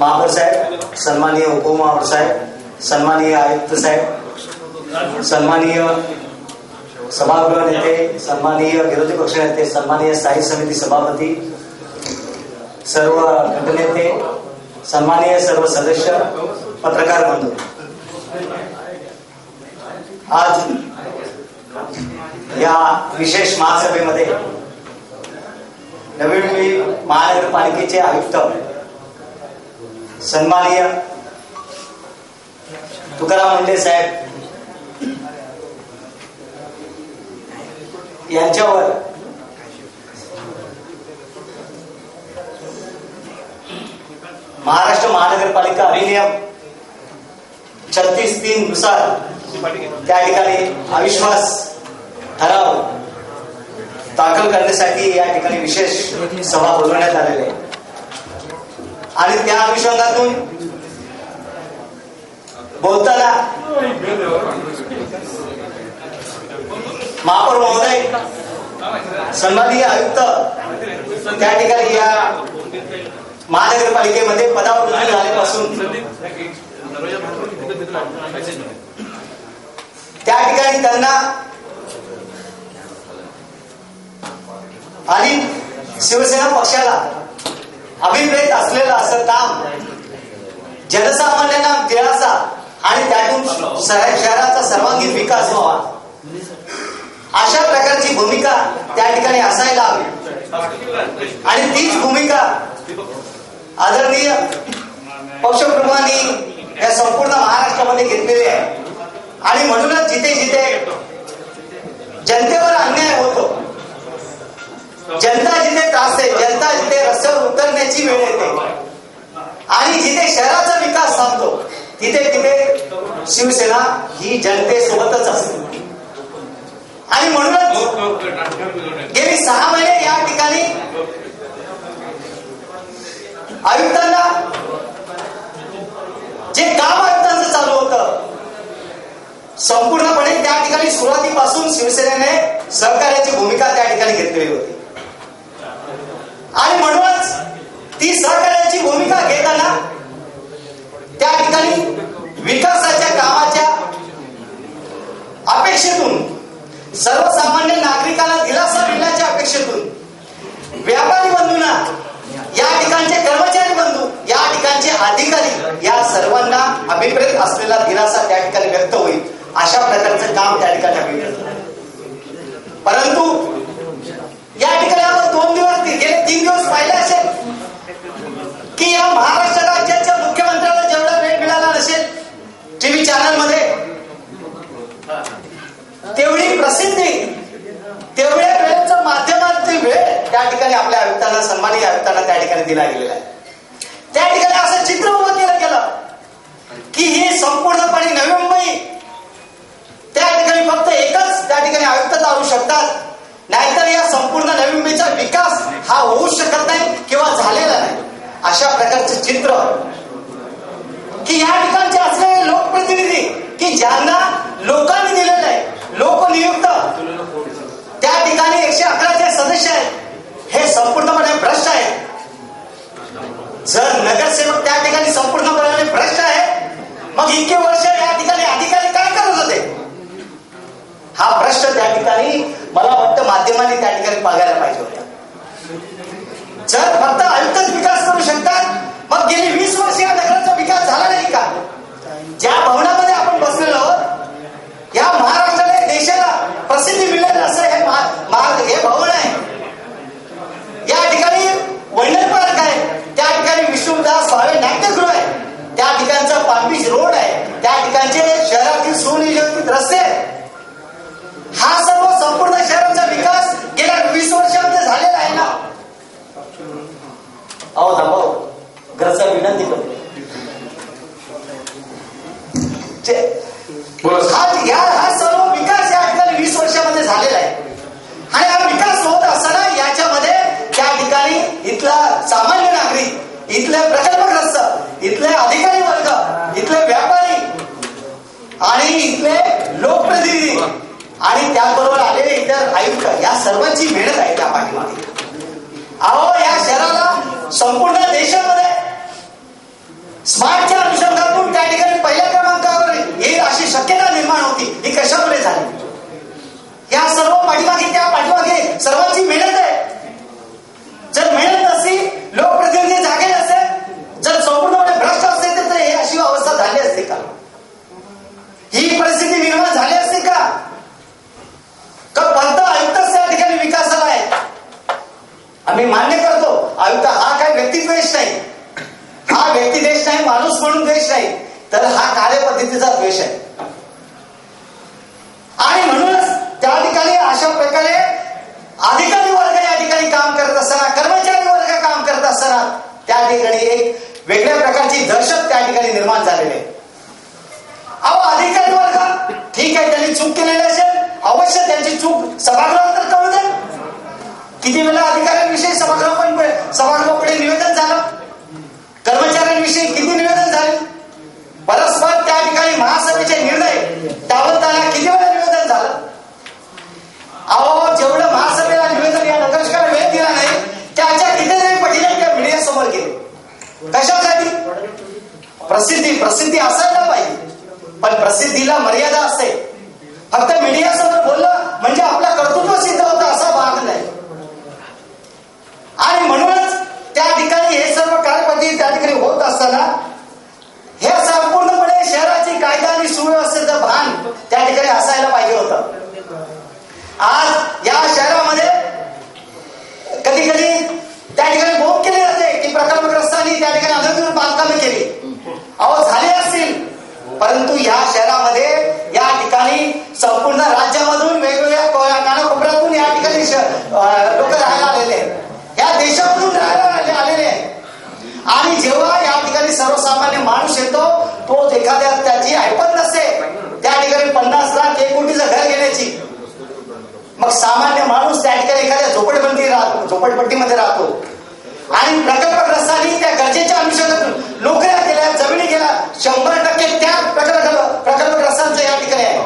महापौर साहेब, सन्माननीय उपमहापौर साहेब, सन्माननीय आयुक्त साहेब, सन्माननीय सभागृह नेते, सन्माननीय विरोधी पक्ष नेते, सन्माननीय स्थायी समिती सभापती, सर्व गटनेते, सन्माननीय सर्व सदस्य, पत्रकार बंधू, आज या विशेष महासभेमध्ये नवी मुंबई महानगरपालिकेचे आयुक्त सन्माननीय तुकाराम मुंढे साहेब यांच्यावर महाराष्ट्र महानगरपालिका अधिनियम 36(3) नुसार त्या ठिकाणी अविश्वास ठराव दाखल करण्यासाठी या ठिकाणी विशेष सभा बोलवण्यात आलेली आहे आणि त्या अनुषंगातून बोलताना महापौर महोदय, सन्माननीय आयुक्त त्या ठिकाणी या महानगरपालिकेमध्ये पदावर झाल्यापासून त्या ठिकाणी त्यांना आणि शिवसेना पक्षाला अभिप्रेत असलेलं असं काम जनसामान्यांना दिलासा आणि त्यातून शहराचा सर्वांगीण विकास व्हावा अशा प्रकारची भूमिका त्या ठिकाणी असायला हवी आणि तीच भूमिका आदरणीय पक्षप्रमुखांनी या संपूर्ण महाराष्ट्रामध्ये घेतलेली आहे आणि म्हणूनच जिथे जिथे जनतेवर अन्याय होतो, जनता जिथे त्रासते, जनता जिथे रस्त्यावर उतरण्याची वेळ येते आणि जिथे शहराचा विकास थांबतो तिथे तिथे शिवसेना ही जनतेसोबतच असते आणि म्हणूनच गेली 6 महिने या ठिकाणी आयुक्तांना जे काम आयुक्तांचं चालू होतं संपूर्णपणे त्या ठिकाणी सुरुवातीपासून शिवसेनेने सहकार्याची भूमिका त्या ठिकाणी घेतलेली होती आणि म्हणूनच ती सहकार्याची भूमिका घेताना त्या ठिकाणी विकासाच्या कामाच्या अपेक्षेतून, सर्वसामान्य नागरिकांना दिलासा मिळण्याच्या अपेक्षेतून व्यापारी बंधूंना, या ठिकाणचे कर्मचारी बंधू, या ठिकाणचे अधिकारी, या सर्वांना अभिप्रेत असलेला दिलासा त्या ठिकाणी व्यक्त होईल अशा प्रकारचं काम त्या ठिकाणी आम्ही करतो. परंतु या ठिकाणी आपण 2 दिवस गेले 3 दिवस पाहिले असेल की या महाराष्ट्र राज्याच्या मुख्यमंत्र्याला जेवढा वेळ मिळाला नसेल टीव्ही चॅनलमध्ये, तेवढी प्रसिद्धी, तेवढ्या वेळेचं माध्यमातील वेळ त्या ठिकाणी आपल्या आयुक्तांना, सन्माननीय आयुक्तांना त्या ठिकाणी दिला गेलेला आहे. त्या ठिकाणी असं चित्र उभं केलं गेलं की ही संपूर्णपणे नवी मुंबई, त्या ठिकाणी फक्त एकच त्या ठिकाणी आयुक्त चालू शकतात, नाहीतर या संपूर्ण नवी मुंबईचा विकास हा होऊ शकत नाही किंवा झालेला नाही अशा प्रकारचे चित्र की या ठिकाणचे असलेले लोकप्रतिनिधी की ज्यांना लोकांनी दिलेलं आहे, लोकनियुक्त त्या ठिकाणी 111 सदस्य आहेत, हे संपूर्णपणे भ्रष्ट आहेत. जर नगरसेवक त्या ठिकाणी संपूर्णपणे भ्रष्ट आहे, मग इतके वर्ष या ठिकाणी अधिकारी काय करत होते? हा प्रश्न त्या ठिकाणी मला वाटतं माध्यमांनी त्या ठिकाणी बघायला पाहिजे होता. जर फक्त आयुक्तच विकास करू शकतात, मग गेली 20 वर्ष या नगराचा विकास झाला नाही का? ज्या भवनामध्ये आपण बसलेलो आहोत, या महाराष्ट्राने देशाला प्रसिद्धी मिळेल असं हे भवन आहे. या ठिकाणी वैनर पार्क आहे, त्या ठिकाणी विष्णुदास भावे नाट्यगृह आहे, त्या ठिकाणचा पानबीच रोड आहे, त्या ठिकाणचे शहरातील सुनियोजित रस्ते, हा सर्व संपूर्ण शहराचा विकास गेल्या 20 वर्षामध्ये झालेला आहे ना. अहो थांबव, घरचा विनंती करतो. हा सर्व विकास या ठिकाणी 20 वर्षामध्ये झालेला आहे आणि हा विकास होत असताना याच्यामध्ये त्या ठिकाणी इथला सामान्य नागरिक, इथले प्रकल्पग्रस्त, इथले अधिकारी वर्ग, इथले व्यापारी आणि इथले लोकप्रतिनिधी आणि त्याबरोबर आलेले इतर आयुक्त, या सर्वांची मेहनत आहे त्या पाठीमागे. अहो या शहराला संपूर्ण देशामध्ये कशामुळे झाली? या सर्व पाठीमागे, त्या पाठीमागे सर्वांची मेहनत आहे. जर मेहनत नसती, लोकप्रतिनिधी जागे नसते, जर संपूर्णपणे भ्रष्ट असते, तर हे अशी अवस्था झाली असते का? ही परिस्थिती निर्माण झाली असते का? फक्त आयुक्तच त्या ठिकाणी विकासाला आहे. आम्ही मान्य करतो, आयुक्त हा काय व्यक्तिद्वेष नाही, हा व्यक्तिद्वेष नाही, माणूस म्हणून द्वेष नाही, तर हा कार्यपद्धतीचा द्वेष आहे. आणि म्हणूनच त्या ठिकाणी अशा प्रकारे अधिकारी वर्ग या ठिकाणी काम करत असताना, कर्मचारी वर्ग काम करत असताना त्या ठिकाणी एक वेगळ्या प्रकारची दहशत त्या ठिकाणी निर्माण झालेली आहे. अहो, अधिकारी वर्ग ठीक आहे, त्यांनी चूक केलेली असेल, अवश्य त्यांची चूक सभागृहात तर कळू दे. किती वेळा अधिकाऱ्यांविषयी सभागृहापुढे निवेदन झालं, कर्मचाऱ्यांविषयी किती निवेदन झाले, परस्पर त्या ठिकाणी महासभेचे निर्णय टाळताना किती वेळा निवेदन झालं. अहो, जेवढं महासभेला निवेदन या नगरसेवकाला वेळ दिला नाही, त्याच्या कितीतरी पटीने त्या मीडिया समोर गेले. कशासाठी? प्रसिद्धी असायला पाहिजे, पण प्रसिद्धीला मर्यादा असते. फक्त मीडिया समोर बोललं म्हणजे आपलं कर्तृत्व सिद्ध होतं असा भाग नाही. आणि म्हणूनच त्या ठिकाणी हे सर्व कार्यपद्धती त्या ठिकाणी होत असताना हे संपूर्णपणे शहराची कायदा आणि सुव्यवस्थेचं भान त्या ठिकाणी असायला पाहिजे होतं. आज या शहरामध्ये कधी कधी त्या ठिकाणी बोध केली जाते की प्रकल्पग्रस्तांनी त्या ठिकाणी अनधिकृत बांधकामे केली. अहो, झाले असतील, परंतु या शहरामध्ये या ठिकाणी संपूर्ण राज्यामधून वेगवेगळ्या कानाकोपऱ्यातून या ठिकाणी लोक राहायला आलेले आहेत, या देशामधून राहायला आलेले आहेत. आणि जेव्हा या ठिकाणी सर्वसामान्य माणूस येतो, तो एखाद्या त्याची ऐपत नसते त्या ठिकाणी 50 लाख 1 कोटीचं घर घेण्याची. मग सामान्य माणूस त्या ठिकाणी एखाद्या झोपडपट्टीमध्ये राहतो. आणि प्रकल्पग्रस्तांनी त्या गरजेच्या अनुषंगातून नोकऱ्या केल्या, जमिनी गेल्या, 100% त्या प्रकल्पग्रस्तांचं या ठिकाणी आहे,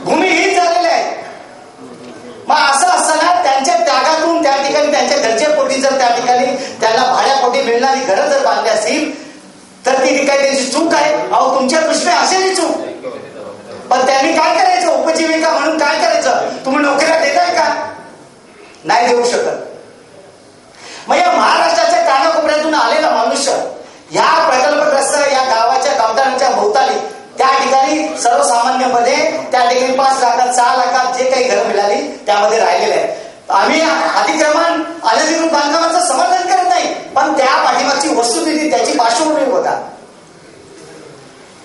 भूमिहीन झालेले आहे. मग असं असताना त्यांच्या त्यागातून त्या ठिकाणी त्यांच्या गरजेपोटी जर त्या ठिकाणी त्यांना भाड्यापोटी मिळणारी घरं जर बांधली असतील, तर ती काही त्यांची चूक आहे. अहो, तुमच्या दृष्टीने असेल चूक, पण त्यांनी काय करायचं? उपजीविका म्हणून काय करायचं? तुम्ही नोकऱ्या देताय का? नाही देऊ शकत. मग या महाराष्ट्राच्या कानाकोपऱ्यातून आलेला मनुष्य या प्रकल्पग्रस्त या गावाच्या गावठाणाच्या भोवताली त्या ठिकाणी सर्वसामान्यमध्ये त्या ठिकाणी 5 लाखात 6 लाखात जे काही घरं मिळाली त्यामध्ये राहिलेले आहे. आम्ही अतिक्रमण अनधिकृत बांधकामाचं समर्थन करत नाही, पण त्या पाठीमागची वस्तुस्थिती, त्याची पार्श्वभूमी होता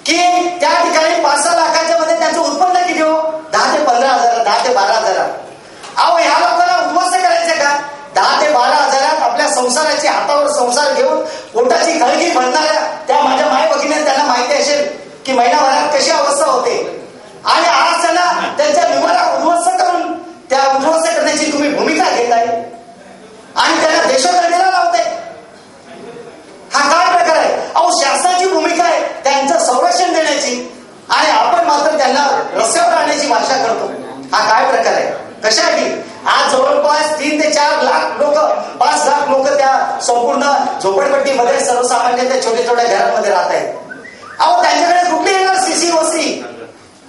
की त्या ठिकाणी 5-6 लाखाच्या मध्ये त्यांचं उत्पन्न किती हो? 10 ते 15 हजार, 10 ते 12 हजार. अहो, ह्या लोकांना उद्ध्वस्त करायचं का? 10 ते 12 हजारात आपल्या संसाराची हातावर संसार घेऊन पोटाची खळगी भरणाऱ्या त्या माझ्या माय भगिनी, त्यांना माहिती असेल की महिनाभरात कशी अवस्था होते. आणि आज त्यांना त्यांच्या निवारा उद्ध्वस्त करून त्या उद्ध्वस्त करण्याची तुम्ही भूमिका घेताय आणि त्यांना देशोधडीला लावताय. हा काय प्रकार आहे? अहो, शासनाची भूमिका आहे त्यांचं संरक्षण देण्याची, आणि आपण मात्र त्यांना रस्त्यावर आणण्याची भाषा करतो. हा काय प्रकार आहे? कशासाठी? आज जवळपास 3 ते 4 लाख लोक, 5 लाख लोक त्या संपूर्ण झोपडपट्टीमध्ये सर्वसामान्य त्या छोट्या छोट्या घरांमध्ये राहत आहेत. अहो, त्यांच्याकडे कुठली येणार सीसी वस्ती?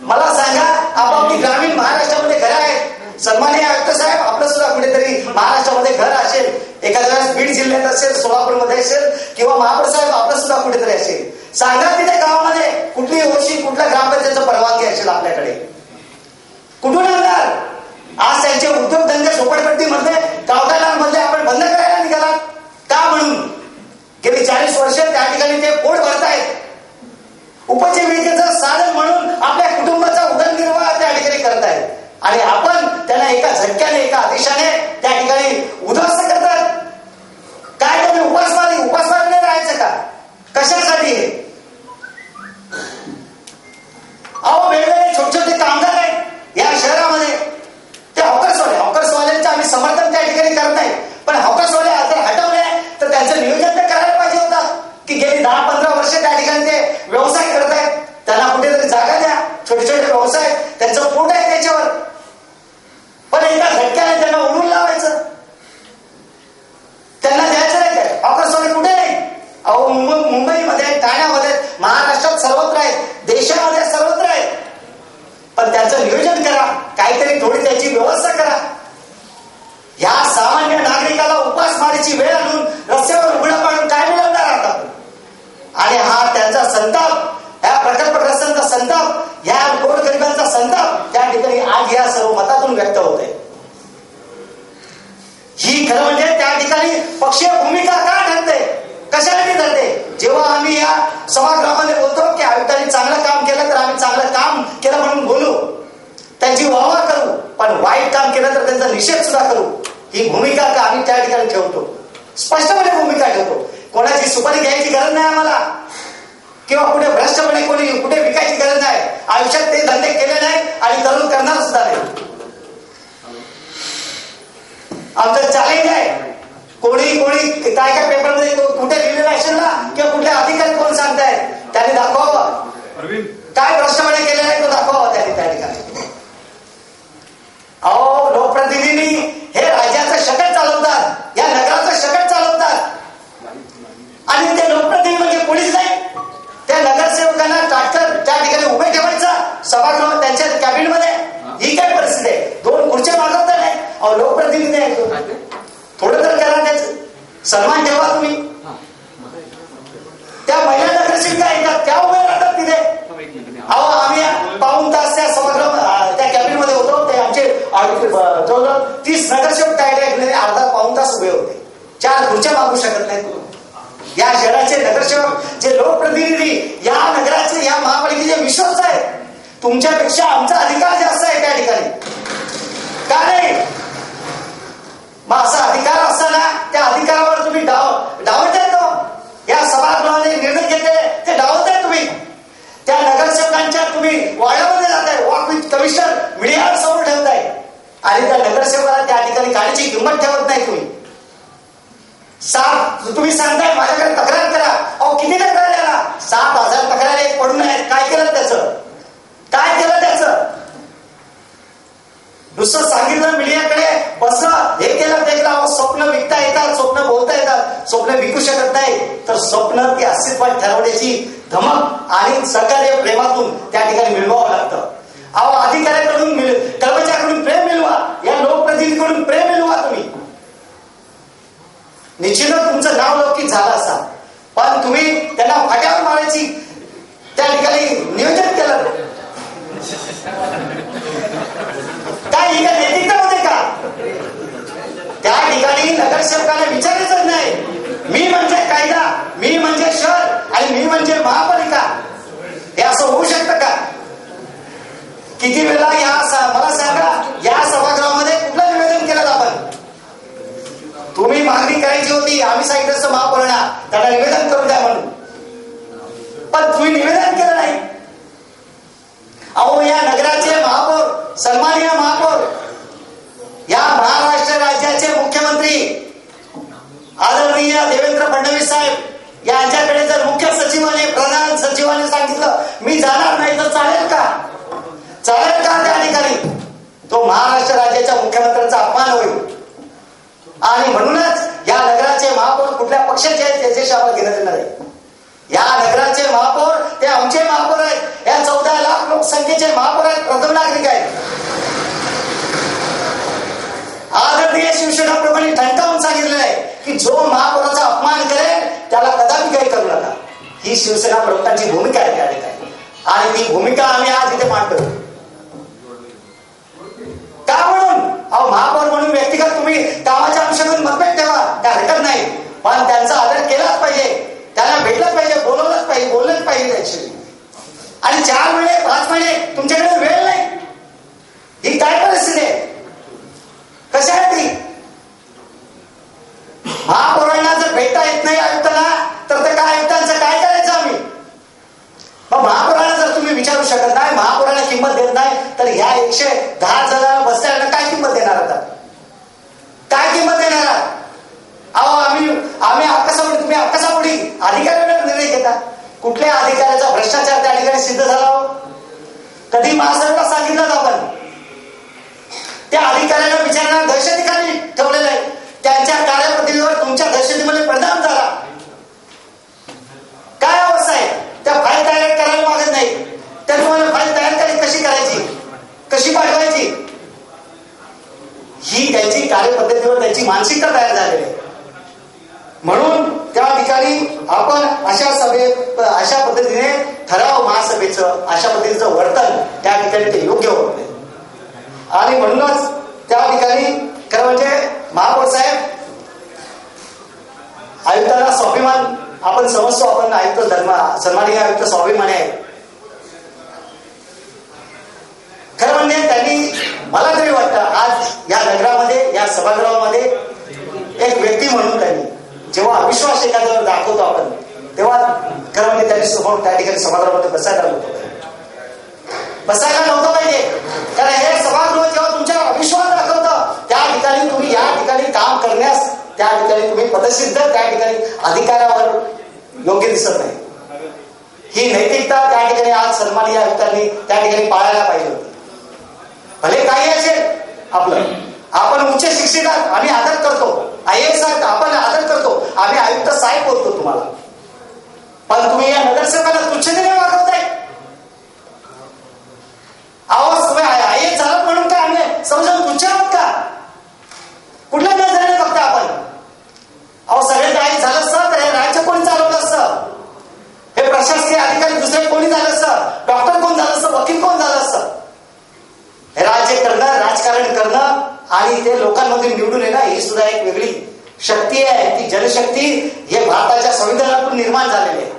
मला सांगा, आपापली ग्रामीण महाराष्ट्रामध्ये घरं आहेत. सन्माननीय आयुक्त साहेब, आपलं सुद्धा कुठेतरी महाराष्ट्रामध्ये घर असेल, एखाद्या वेळेस बीड जिल्ह्यात असेल, सोलापूरमध्ये असेल, किंवा महापौर साहेब आपलं सुद्धा कुठेतरी असेल. सांगा तिथे गावामध्ये कुठली ओशी, कुठल्या ग्रामपंचायतीचं परवानगी असेल आपल्याकडे? कुठून आणणार? आज त्यांचे उद्योगधंदे झोपडपट्टीमध्ये गावठाणांमध्ये आपण बंद करायला निघाला का? म्हणून गेली 40 वर्ष त्या ठिकाणी ते पोट भरतायत. उपजीविकेचं साधन म्हणून आपल्या कुटुंबाचा उदरनिर्वाह त्या ठिकाणी करतायत, आणि आपण त्यांना एका झटक्याने, एका आदेशाने त्या ठिकाणी उद्ध्वस्त करतात. काय तुम्ही उपासमारीने राहायचं का? कशासाठी? अहो, वेगवेगळे छोटे छोटे कामगार आहेत या शहरामध्ये, ते हॉकर्सवाल्यांचं आम्ही समर्थन त्या ठिकाणी करत नाही, पण हॉकर्सवाले जर हटवले तर त्यांचं नियोजन तर करायला पाहिजे होतं की गेली 10-15 वर्ष त्या ठिकाणी ते व्यवसाय करत आहेत, त्यांना कुठेतरी जागा द्या. छोटे छोटे व्यवसाय, त्यांचं पोट आहे त्याच्यावर, पण एका झटक्याने त्यांना उडून ठिकाणी पक्षीय भूमिका का ठरते, कशासाठी ठरते? जेव्हा आम्ही या सभागृहामध्ये बोलतो की आयुक्तांनी चांगलं काम केलं तर आम्ही चांगलं काम केलं म्हणून बोलू, त्यांची वाहवा करू, पण वाईट काम केलं तर त्यांचा निषेध सुद्धा करू. ही भूमिका का आम्ही त्या ठिकाणी ठेवतो, स्पष्टपणे भूमिका ठेवतो. कोणाची सुपारी घ्यायची गरज नाही आम्हाला, किंवा कुठे भ्रष्टपणे कोणी कुठे विकायची गरज नाही. आयुष्यात ते धंदे केले नाही आणि करून करणार सुद्धा नाही. आमचं चॅलेंज आहे. कोणी काय काय पेपरमध्ये कुठे लिहिलेलं असेल ना, किंवा कुठले अधिकारी कोण सांगतायत त्यांनी दाखवावं, काय भ्रष्टपणे केलेलं आहे तो दाखवावा त्यांनी त्या ठिकाणी. अहो, लोकप्रतिनिधी हे राज्याचं शकट चालवतात, या नगराचं शकट चालवतात, आणि ते लोकप्रतिनिधी म्हणजे कोणीच नाही. त्या नगरसेवकांना ताटकर त्या ठिकाणी उभे ठेवायचं सभागृह त्यांच्या कॅबिनमध्ये. ही काय परिस्थिती आहे? 2 खुर्च्या मागवता नाही. अहो, लोकप्रतिनिधी आहे तो, थोडं तर करा, त्याचं सन्मान ठेवा तुम्ही. त्या महिला नगरसेविका येतात, त्या उभे राहतात तिथे. अहो, आम्ही पाऊण तास त्या सभागृह त्या कॅबिन मध्ये होतो, ते आमचे जवळजवळ 30 नगरसेवक त्या ठिकाणी अर्धा पाऊण तास उभे होते. 4 खुर्च्या मागू शकत नाहीत. या शहराचे नगरसेवक जे लोकप्रतिनिधी या नगराचे या महापालिकेचे विश्वास आहेत, तुमच्यापेक्षा आमचा अधिकार जास्त आहे त्या ठिकाणी. का नाही? मग असा अधिकार असताना त्या अधिकारावर तुम्ही डावलताय तो. या सभागृहाने निर्णय घेतले ते डावलताय तुम्ही. त्या नगरसेवकांच्या तुम्ही वाड्यामध्ये जाताय, वॉक विथ कमिशनर मीडियावर समोर ठेवताय, आणि त्या नगरसेवकाला त्या ठिकाणी गाडीची किंमत ठेवत नाही तुम्ही. तुम्ही सांगताय माझ्याकडे तक्रार करा. अहो, किती तक्रार आला? 7,000 तक्रारी पडून आहेत. काय केलं त्याचं? काय केलं त्याचं? दुसरं सांगितलं मीडियाकडे बसलं, हे केलं ते केलं. स्वप्न विकता येतात, स्वप्न बोलता येतात, स्वप्न विकू शकत नाही. तर स्वप्न ती अस्तित्वात ठरवण्याची धमक आणि सहकार्य प्रेमातून त्या ठिकाणी मिळवावं लागतं. अहो, अधिकाऱ्याकडून कर्मचाऱ्याकडून प्रेम मिळवा, या लोकप्रतिनिधीकडून प्रेम मिळवा तुम्ही. निश्चितच तुमचं नाव लौकिक झालं असता, पण तुम्ही त्यांना फाट्यावर मारायची त्या ठिकाणी नियोजन केलं. काय ही काय नैतिकता होते का? त्या ठिकाणी नगरसेवकाला विचारायचं नाही, मी म्हणजे कायदा, मी म्हणजे शहर आणि मी म्हणजे महापालिका. हे असं होऊ शकतं का? किती वेळा मला सांगा, या सभागृहामध्ये कुठलं निवेदन केलं आपण? तुम्ही मागणी करायची होती, आम्ही सांगितलं असतं महापौरांना त्यांना निवेदन करून द्या म्हणून, पण तुम्ही निवेदन केलं नाही. अहो, या नगराचे महापौर, सन्माननीय महापौर, या महाराष्ट्र राज्याचे मुख्यमंत्री आदरणीय देवेंद्र फडणवीस साहेब यांच्याकडे जर मुख्य सचिवाने, प्रधान सचिवाने सांगितलं मी जाणार नाही, तर चालेल का? चालेल का? त्या ठिकाणी तो महाराष्ट्र राज्याच्या मुख्यमंत्र्यांचा अपमान होईल. आणि म्हणूनच या नगराचे महापौर कुठल्या पक्षाचे आहेत त्याच्याशी आम्हाला घेणं देणार आहे. या नगराचे महापौर ते आमचे महापौर आहेत. या 14 लाख लोकसंख्येचे महापौर आहेत, प्रथम नागरिक आहेत. आदरणीय शिवसेना प्रमुखांनी ठणकावून सांगितलेलं आहे की जो महापौराचा अपमान करेल त्याला कदापि काही करू नका. ही शिवसेना प्रमुखांची भूमिका आहे त्या ठिकाणी, आणि ती भूमिका आम्ही आज इथे मांडतो. का म्हणून? अहो, महापौर म्हणून व्यक्तिगत तुम्ही कामाच्या अंशातून मतभेद ठेवा, काय हरकत नाही, पण त्यांचा आदर केलाच पाहिजे, त्यांना भेटलंच पाहिजे, बोलवलंच पाहिजे, बोललंच पाहिजे त्यांची. आणि 4 महिने 5 महिने तुमच्याकडे वेळ नाही. ही काय परिस्थिती आहे? कशासाठी? महापौरांना जर भेटता येत नाही आयुक्तांना, तर त्या आयुक्तांचं काय करायचं आम्ही? मग महापौरांना जर तुम्ही विचारू शकत नाही, महापौरांना किंमत देत नाही, तर ह्या 110 जणांना बसल्यानं काय किंमत देणार आता? काय किंमत देणार? अहो, आम्ही अक्कसापुढे, तुम्ही अक्कसापुढे अधिकाऱ्यावर निर्णय घेता. कुठल्या अधिकाऱ्याचा भ्रष्टाचार त्या ठिकाणी सिद्ध झाला हो? कधी महासभेला सांगितलं आपण? त्या अधिकाऱ्याला विचारणा दहशतीखाली ठेवलेलं आहे. त्यांच्या कार्यपद्धतीवर तुमच्या दहशतीमध्ये परिणाम झाला. काय अवस्था आहे? त्या फाईल तयार करायला मागत नाही. त्या तुम्हाला फाईल तयार कशी करायची, कशी पाठवायची, ही त्यांची कार्यपद्धतीवर त्यांची मानसिकता तयार झालेली आहे. म्हणून त्या ठिकाणी आपण अशा पद्धतीने ठराव महासभेचं, अशा पद्धतीचं वर्तन त्या ठिकाणी ते योग्य होत नाही. आणि म्हणूनच त्या ठिकाणी खरं म्हणजे महापौर साहेब समजतो आपण आयुक्त सन्माननीय आयुक्त स्वाभिमानी आहे. खरं म्हणजे त्यांनी, मला तरी वाटतं, आज या नगरामध्ये, या सभागृहामध्ये एक व्यक्ती म्हणून त्यांनी जेव्हा अविश्वास एखाद्यावर दाखवतो आपण, तेव्हा खरं म्हणजे त्यांनी समोर त्या ठिकाणी सभागृहामध्ये बसायला नव्हतं पाहिजे. कारण हे सभागृह जेव्हा तुमच्यावर अविश्वास दाखवतं, त्या ठिकाणी तुम्ही या ठिकाणी काम करण्यास, त्या ठिकाणी तुम्ही पदसिद्ध त्या ठिकाणी अधिकारावर योग्य दिसत नाही. ही नैतिकता त्या ठिकाणी आज सन्माननीय आयुक्तांनी त्या ठिकाणी पाळायला पाहिजे होती. भले काही असेल आपलं, आपण उच्च शिक्षित आहात, आम्ही आदर करतो. IAS आहात, आपण आदर करतो. आम्ही आयुक्त साहेब बोलतो तुम्हाला, पण तुम्ही या नगरसेवकांना तुच्छतेने वागवताय. आवाज तुम्ही IAS झालं म्हणून काय आम्ही समजून तुच्छ आहोत का? कुठल्या नजरेने फक्त आपण सगळे IAS झालं असतं तर हे राज्य कोणी चालवलं असतं? हे प्रशासकीय अधिकारी दुसरे कोणी झालं असतं? डॉक्टर कोण झालं असतं? वकील कोण झालं असतं? हे राज्य करणं, राजकारण करणं आणि ते लोकांमध्ये निवडून येणं ही सुद्धा एक वेगळी शक्ती आहे. ती जनशक्ती हे भारताच्या संविधानातून निर्माण झालेली आहे.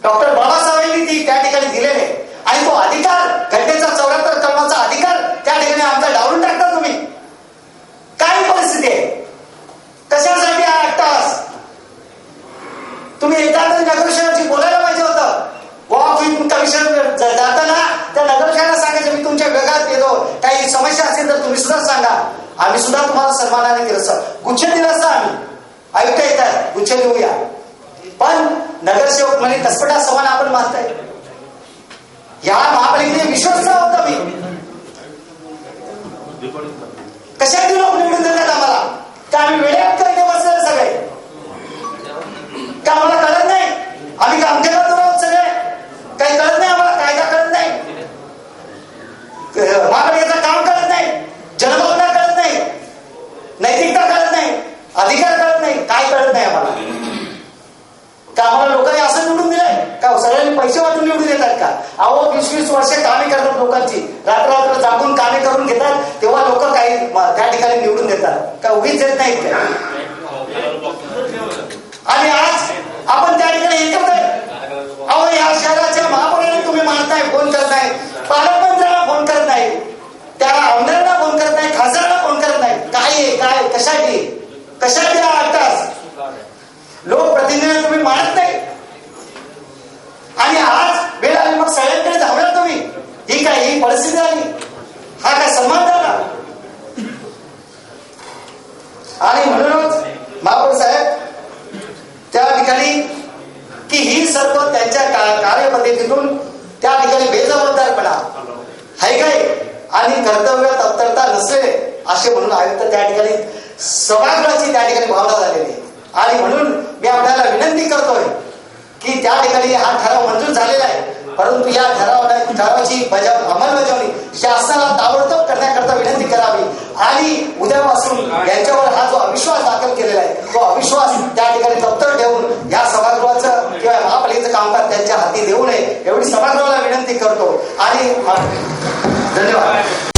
डॉक्टर बाबासाहेबांनी ती त्या ठिकाणी दिलेले आणि तो अधिकार, घटनेचा 74 कलमाचा अधिकार त्या ठिकाणी आमचा डावलून टाकता तुम्ही. काय परिस्थिती आहे? कशासाठी 8 तास तुम्ही एकदा नगरसेवकाशी बोलायला पाहिजे होतं. वॉक विथ कमिशनर जाताना त्या नगरसेवकाला सांगायचं, मी तुमच्या वेगात येतो, काही समस्या असेल तर तुम्ही सुद्धा सांगा, आम्ही सुद्धा तुम्हाला सन्मानाने दिलं असं, गुच्छ दिलं असतं. आम्ही आयुक्त येतात, गुच्छ देऊया. पण नगरसेवक म्हणे कसपटा समान आपण मानताय. या महापालिकेने विश्वास होता मी. कशासाठी लोक निवडून देतात आम्हाला? का आम्ही वेड्यात करते बसलेले सगळे? का आम्हाला कळत नाही? आम्ही काम केलं आहोत सगळे, काही कळत नाही आम्हाला? कायदा कळत नाही, महापालिकेचं काम कळत नाही, जनभावना कळत नाही, नैतिकता कळत नाही, अधिकार कळत नाही, काय कळत नाही आम्हाला? का आम्हाला लोकांनी असं निवडून दिलंय का? सगळ्यांनी पैसे वाटून निवडून देतात का? 20-20 वर्ष कामे करतात लोकांची, रात्र जागून कामे करून घेतात, तेव्हा लोक काही त्या ठिकाणी निवडून देतात का? उगीच देत नाहीत का? आणि आज आपण त्या ठिकाणी हे करतोय. या शहराच्या महापौरांना तुम्ही मानताय, फोन करत नाही, पालकमंत्र्यांना फोन करत नाही, त्या आमदारांना फोन करत नाही, खासदारांना फोन करत नाही. काय आहे? काय? कशासाठी? 8 तास लोकप्रतिनिधींना तुम्ही मानत नाही. आणि आज वेळ आली मग सगळ्यांकडे धावला तुम्ही. ही काय? ही परिस्थिती आली. हा काय सन्मान झाला? आणि म्हणूनच महापौर साहेब त्या ठिकाणी की ही सर्व त्यांच्या कार्यपद्धतीतून त्या ठिकाणी बेजबाबदारपणा आहे काय आणि कर्तव्य तत्परता नसले असे म्हणून आयुक्त त्या ठिकाणी सभागृहाची त्या ठिकाणी भावना झालेली आहे. आणि म्हणून मी आपल्याला विनंती करतोय की त्या ठिकाणी हा ठराव मंजूर झालेला आहे, परंतु या ठरावाची अंमलबजावणी शासनाला ताबडतोब करण्याकरता विनंती करावी. आणि उद्यापासून यांच्यावर हा जो अविश्वास दाखल केलेला आहे तो अविश्वास त्या ठिकाणी दप्तर ठेवून या सभागृहाचं किंवा महापालिकेचं कामकाज त्यांच्या हाती देऊ नये एवढी सभागृहाला विनंती करतो. आणि धन्यवाद.